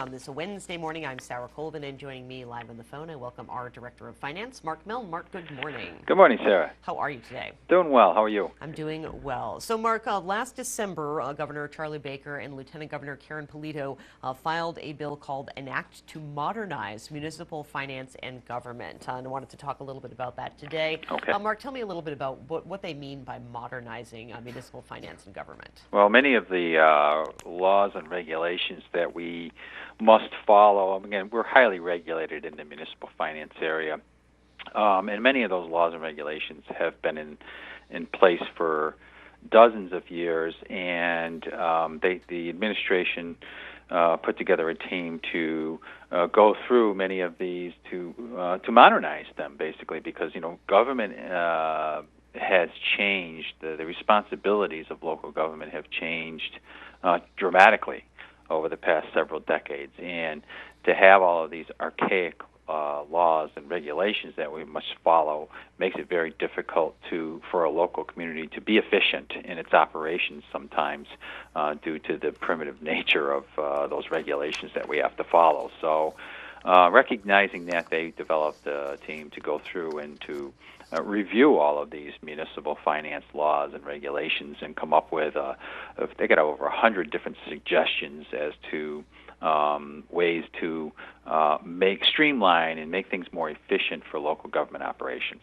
on this Wednesday morning. I'm Sarah Colvin, and joining me live on the phone, I welcome our Director of Finance, Mark Milne. Mark, good morning. Good morning, Sarah. How are you today? Doing well. How are you? I'm doing well. So, Mark, last December, Governor Charlie Baker and Lieutenant Governor Karen Polito filed a bill called An Act to Modernize Municipal Finance and Government. And I wanted to talk a little bit about that today. Okay. Mark, tell me a little bit about what they mean by modernizing municipal finance and government. Well, many of the laws and regulations that we must follow, again, we're highly regulated in the municipal finance area, and many of those laws and regulations have been in place for dozens of years, and the administration put together a team to go through many of these to modernize them, basically, because government has changed. The responsibilities of local government have changed dramatically over the past several decades, and to have all of these archaic laws and regulations that we must follow makes it very difficult for a local community to be efficient in its operations sometimes due to the primitive nature of those regulations that we have to follow. So recognizing that, they developed a team to go through and to review all of these municipal finance laws and regulations and come up with, they got over 100 different suggestions as to ways to streamline and make things more efficient for local government operations.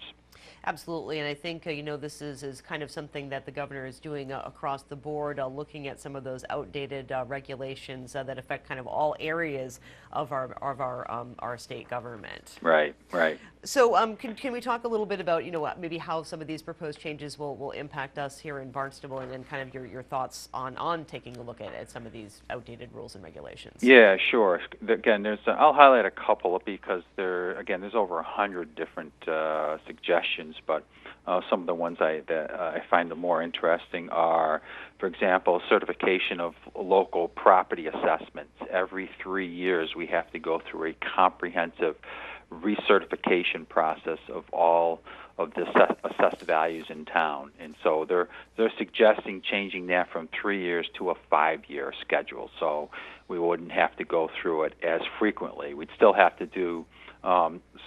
Absolutely, and I think this is kind of something that the governor is doing across the board, looking at some of those outdated regulations that affect kind of all areas of our state government. Right. So can we talk a little bit about maybe how some of these proposed changes will impact us here in Barnstable, and then kind of your thoughts on taking a look at some of these outdated rules and regulations? Yeah, sure. Again, I'll highlight a couple because there's over 100 different suggestions, but some of the ones that I find the more interesting are, for example, certification of local property assessments. Every 3 years, we have to go through a comprehensive recertification process of all of the assessed values in town, and so they're suggesting changing that from 3 years to a 5-year schedule, so we wouldn't have to go through it as frequently. We'd still have to do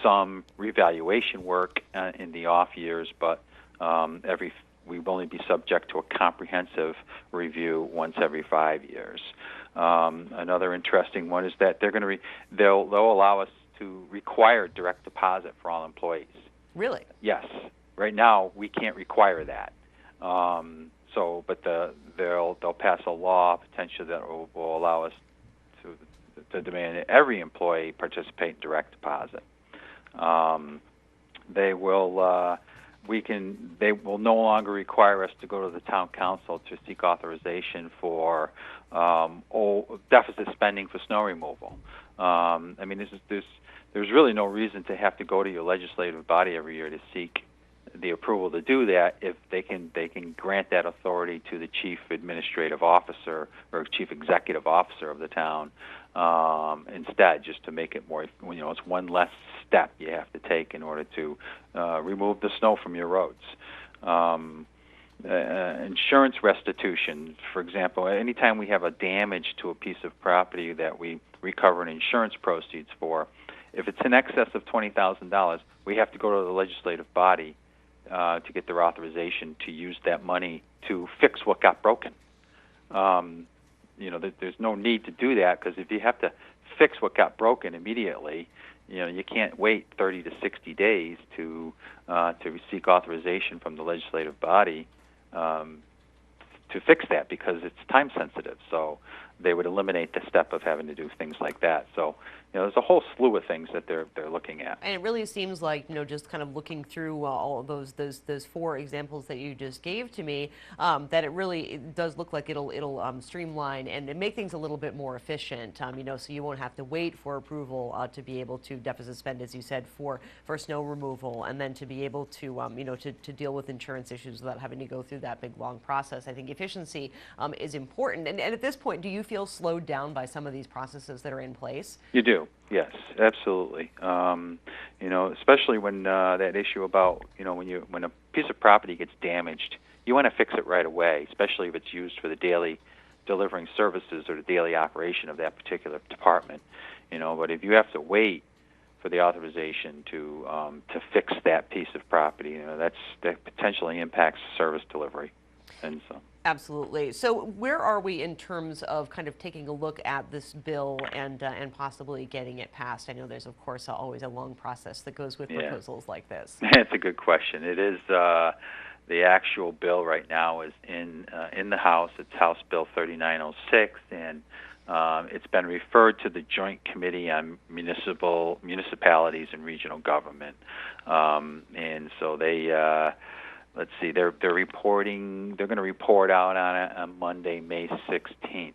some revaluation work in the off years, but we'd only be subject to a comprehensive review once every 5 years. Another interesting one is that they'll allow us to require direct deposit for all employees. Really? Yes. Right now, we can't require that. But they'll pass a law potentially that will allow us to demand that every employee participate in direct deposit. They will no longer require us to go to the town council to seek authorization for deficit spending for snow removal. There's really no reason to have to go to your legislative body every year to seek the approval to do that if they can grant that authority to the chief administrative officer or chief executive officer of the town instead, just to make it more, it's one less step you have to take in order to remove the snow from your roads. Insurance restitution, for example, anytime we have a damage to a piece of property that we recover insurance proceeds for, if it's in excess of $20,000, we have to go to the legislative body to get their authorization to use that money to fix what got broken. There's no need to do that, because if you have to fix what got broken immediately, you can't wait 30 to 60 days to seek authorization from the legislative body to fix that, because it's time sensitive. So they would eliminate the step of having to do things like that. So there's a whole slew of things that they're looking at. And it really seems like just kind of looking through all of those 4 examples that you just gave to me, that it does look like it'll streamline and make things a little bit more efficient. So you won't have to wait for approval to be able to deficit spend, as you said, for snow removal, and then to be able to to deal with insurance issues without having to go through that big long process. I think efficiency is important. And at this point, do you feel slowed down by some of these processes that are in place? You do. Yes, absolutely. Especially when that issue about when a piece of property gets damaged, you want to fix it right away, especially if it's used for the daily delivering services or the daily operation of that particular department. But if you have to wait for the authorization to fix that piece of property, that potentially impacts service delivery, and so. Absolutely. So where are we in terms of kind of taking a look at this bill and possibly getting it passed? I know there's, of course, always a long process that goes with proposals like this. It's a good question. It is the actual bill right now is in the House. It's House Bill 3906, and it's been referred to the Joint Committee on Municipalities and Regional Government, and so they. Let's see. They're reporting. They're going to report out on it on Monday, May 16th.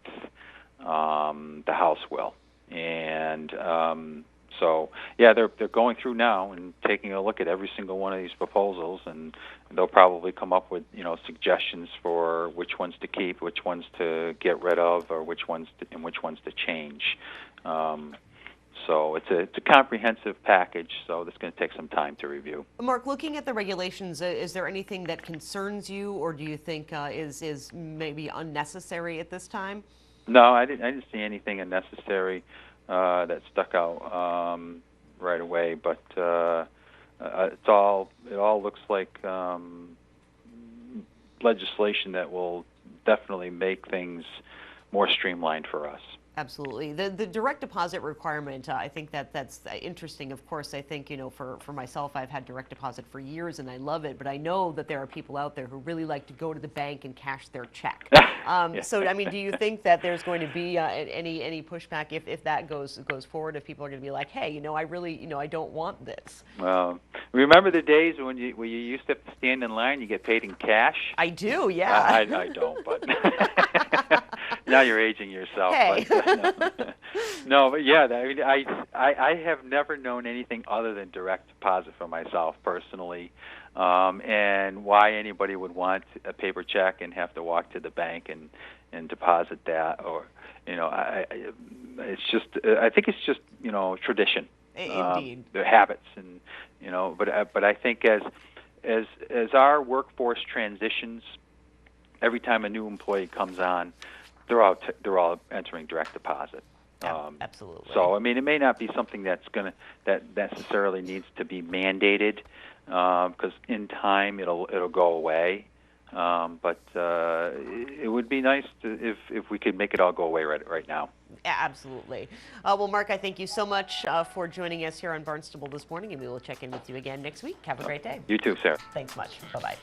The House will, and so yeah, they're going through now and taking a look at every single one of these proposals, and they'll probably come up with suggestions for which ones to keep, which ones to get rid of, or which ones to change. So it's a comprehensive package, so it's going to take some time to review. Mark, looking at the regulations, is there anything that concerns you, or do you think is maybe unnecessary at this time? No, I didn't see anything unnecessary that stuck out right away, but it all looks like legislation that will definitely make things more streamlined for us. Absolutely. The direct deposit requirement, I think that's interesting. Of course, I think, for myself, I've had direct deposit for years and I love it, but I know that there are people out there who really like to go to the bank and cash their check. So, I mean, do you think that there's going to be any pushback if that goes forward, if people are going to be like, hey, I really, I don't want this? Well, remember the days when you used to have to stand in line, you get paid in cash? I do, yeah. I don't, but now you're aging yourself. Hey. But, no, but yeah, I mean, I have never known anything other than direct deposit for myself personally, and why anybody would want a paper check and have to walk to the bank and deposit that, or I think it's just tradition, Indeed, the habits, and but I think as our workforce transitions, every time a new employee comes on, they're all entering direct deposit. Absolutely. So I mean, it may not be something that necessarily needs to be mandated, because in time it'll go away. But it would be nice if we could make it all go away right now. Absolutely. Well, Mark, I thank you so much for joining us here on Barnstable This Morning, and we will check in with you again next week. Have a great day. You too, Sarah. Thanks much. Bye-bye.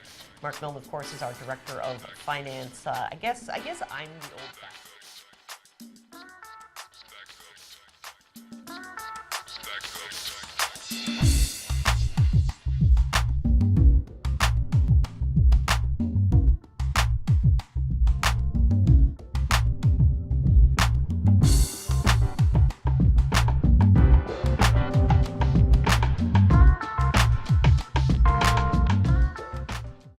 Mark Milne, of course, is our Director of Finance. I guess I'm the old guy.